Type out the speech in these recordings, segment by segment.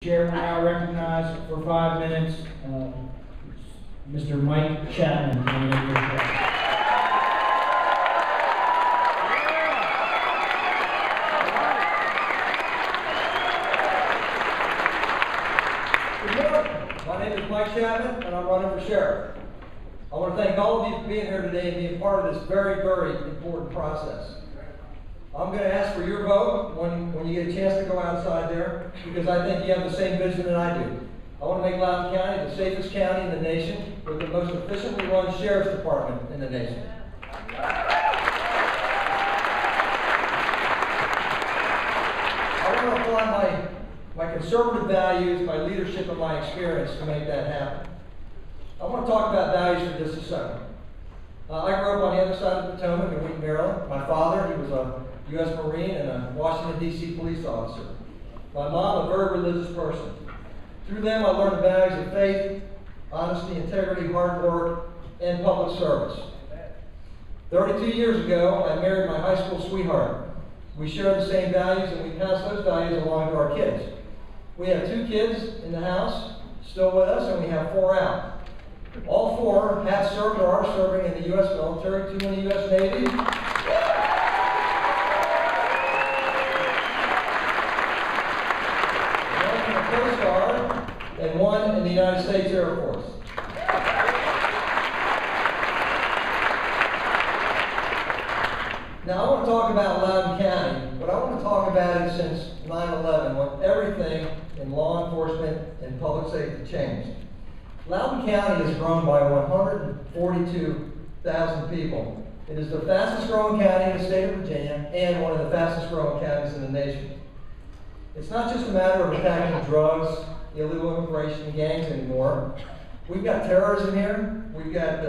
Chair will now recognize for 5 minutes Mr. Mike Chapman. Good morning. My name is Mike Chapman, and I'm running for sheriff. I want to thank all of you for being here today and being part of this very, very important process. I'm going to ask for your vote when you get a chance to go outside there, because I think you have the same vision that I do. I want to make Loudoun County the safest county in the nation with the most efficiently run sheriff's department in the nation. I want to apply my conservative values, my leadership, and my experience to make that happen. I want to talk about values for just a second. I grew up on the other side of the Potomac in Wheaton, Maryland. My father, he was a U.S. Marine and a Washington, D.C. police officer. My mom, a very religious person. Through them, I learned the values of faith, honesty, integrity, hard work, and public service. 32 years ago, I married my high school sweetheart. We share the same values, and we pass those values along to our kids. We have 2 kids in the house, still with us, and we have 4 out. All 4 have served or are serving in the U.S. military, 2 in the U.S. Navy, Coast Guard, and 1 in the United States Air Force. Now I want to talk about Loudoun County, but I want to talk about it since 9/11, when everything in law enforcement and public safety changed. Loudoun County has grown by 142,000 people. It is the fastest growing county in the state of Virginia and one of the fastest growing counties in the nation. It's not just a matter of attacking drugs, illegal immigration, and gangs anymore. We've got terrorism here. We've got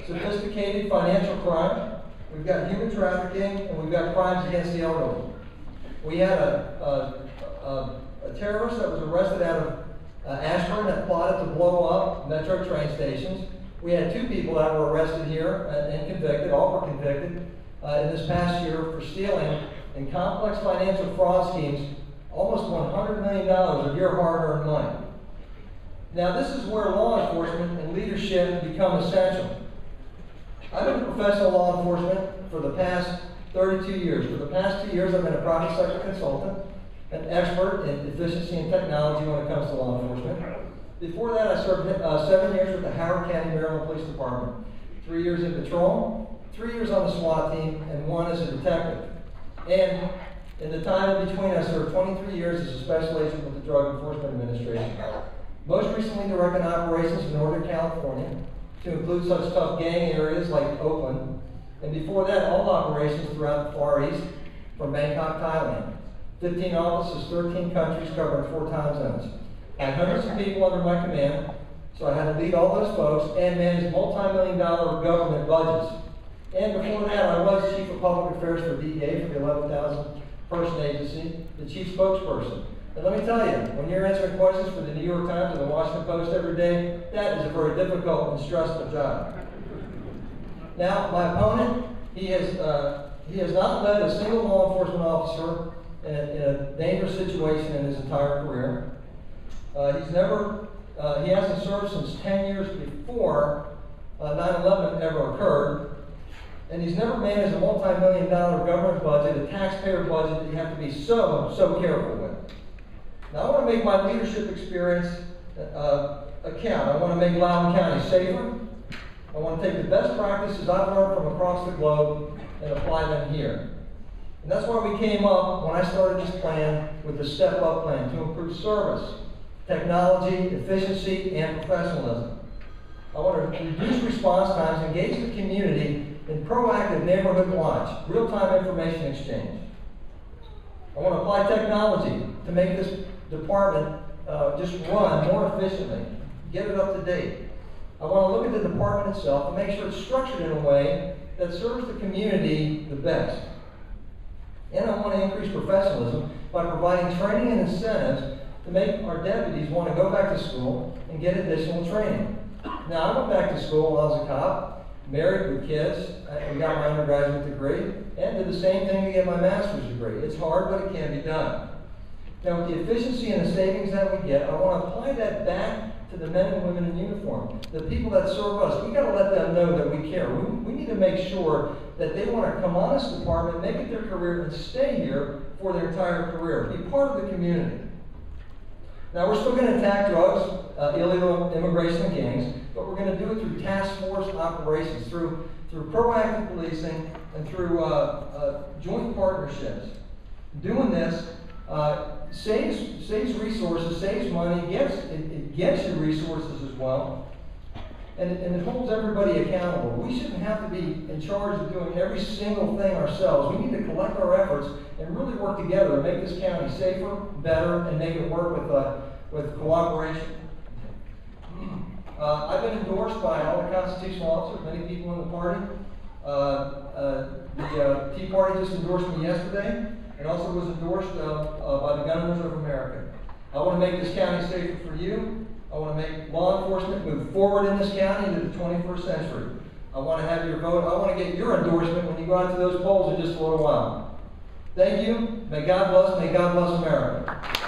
sophisticated financial crime. We've got human trafficking, and we've got crimes against the elderly. We had a terrorist that was arrested out of Ashburn that plotted to blow up Metro train stations. We had 2 people that were arrested here and convicted, all were convicted in this past year for stealing in complex financial fraud schemes almost $100 million of your hard-earned money. Now this is where law enforcement and leadership become essential. I've been in professional law enforcement for the past 32 years. For the past 2 years I've been a private sector consultant, an expert in efficiency and technology when it comes to law enforcement. Before that, I served 7 years with the Howard County, Maryland Police Department. 3 years in patrol, 3 years on the SWAT team, and 1 as a detective. And in the time in between, I served 23 years as a special agent with the Drug Enforcement Administration. Most recently, directing operations in Northern California, to include such tough gang areas like Oakland. And before that, all operations throughout the Far East, from Bangkok, Thailand. 15 offices, 13 countries, covering 4 time zones. I had hundreds of people under my command, so I had to lead all those folks and manage multi-million-dollar government budgets. And before that, I was Chief of Public Affairs for DEA for the 11,000 person agency, the chief spokesperson. And let me tell you, when you're answering questions for the New York Times and the Washington Post every day, that is a very difficult and stressful job. Now, my opponent, he has not led a single law enforcement officer in a dangerous situation in his entire career. He hasn't served since 10 years before 9/11 ever occurred. And he's never managed a multi-million-dollar government budget, a taxpayer budget that you have to be so careful with. Now I want to make my leadership experience count. I want to make Loudoun County safer. I want to take the best practices I've learned from across the globe and apply them here. And that's why we came up, when I started this plan, with the Step Up plan to improve service, technology, efficiency, and professionalism. I want to reduce response times, engage the community in proactive neighborhood watch, real-time information exchange. I want to apply technology to make this department just run more efficiently, get it up to date. I want to look at the department itself and make sure it's structured in a way that serves the community the best. And I want to increase professionalism by providing training and incentives to make our deputies want to go back to school and get additional training. Now, I went back to school while I was a cop, married with kids, I got my undergraduate degree, and did the same thing to get my master's degree. It's hard, but it can be done. Now, with the efficiency and the savings that we get, I want to apply that back to the men and women in uniform, the people that serve us. We got to let them know that we care. We need to make sure that they want to come on this department, make it their career, and stay here for their entire career. Be part of the community. Now, we're still going to attack drugs, illegal immigration, and gangs, but we're going to do it through task force operations, through proactive policing, and through joint partnerships. Doing this saves resources, saves money, it gets you resources as well, and it holds everybody accountable. We shouldn't have to be in charge of doing every single thing ourselves. We need to collect our efforts and really work together to make this county safer, better, and make it work with cooperation. I've been endorsed by all the constitutional officers, many people in the party. The Tea Party just endorsed me yesterday, and also was endorsed by the Gun Owners of America. I want to make this county safer for you. I want to make law enforcement move forward in this county into the 21st century. I want to have your vote. I want to get your endorsement when you go out to those polls in just a little while. Thank you. May God bless. May God bless America.